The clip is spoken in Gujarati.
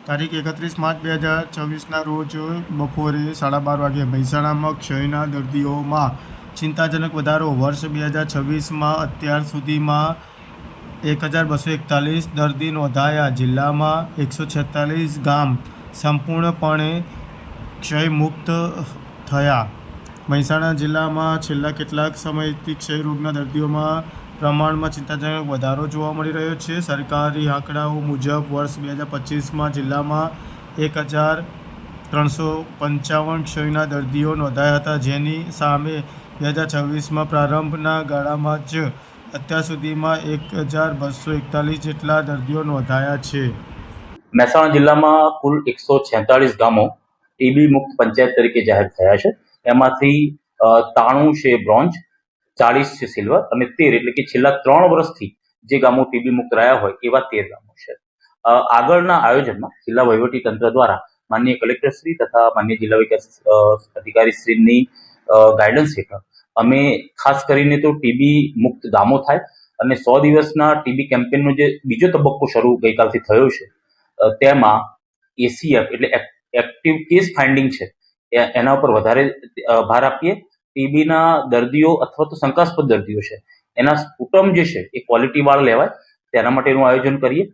તારીખ 31 માર્ચ 2024ના રોજ બપોરે 12:30 વાગે મહેસાણામાં ક્ષયના દર્દીઓમાં ચિંતાજનક વધારો. વર્ષ 2026માં અત્યાર સુધીમાં 1241 દર્દી નોંધાયા. જિલ્લામાં 146 ગામ સંપૂર્ણપણે ક્ષયમુક્ત થયા. મહેસાણા જિલ્લામાં છેલ્લા કેટલાક સમયથી ક્ષયરોગના દર્દીઓમાં પ્રમાણમાં ચિંતાજનક વધારો જોવા મળી રહ્યો છે. સરકારી આંકડાઓ મુજબ વર્ષ 2025માં જિલ્લામાં 1355 ક્ષયના દર્દીઓ નોંધાયા હતા, જેની સામે 2026માં પ્રારંભના ગાળામાં જ અત્યાર સુધીમાં 1241 જેટલા દર્દીઓ નોંધાયા છે. મહેસાણા જિલ્લામાં કુલ 146 ગામો ટીબી મુક્ત પંચાયત તરીકે જાહેર થયા છે. એમાંથી 93 છે બ્રોન્ઝ, 40 છે સિલ્વર અને 13 એટલે કે છેલ્લા 3 વર્ષથી જે ગામો ટીબી મુક્ત રહ્યા હોય એવા 13 ગામો છે. આગળના આયોજનમાં જિલ્લા વહીવટી તંત્ર દ્વારા માનનીય કલેક્ટરશ્રી તથા માનનીય જિલ્લા વિકાસ અધિકારીશ્રીની ગાઈડન્સ હેઠળ અમે ખાસ કરીને તો ટીબી મુક્ત ગામો થાય અને 100 દિવસના ટીબી કેમ્પેનનો જે બીજો તબક્કો શરૂ ગઈકાલથી થયો છે, તેમાં એસીએફ એટલે એક્ટિવ કેસ ફાઇન્ડિંગ છે એના ઉપર વધારે ભાર આપીએ. ટીબીના દર્દીઓ અથવા તો શંકાસ્પદ દર્દીઓ છે એના સ્પુટમ જે છે એ ક્વોલિટી વાળા લેવાય તેના માટેનું આયોજન કરીએ.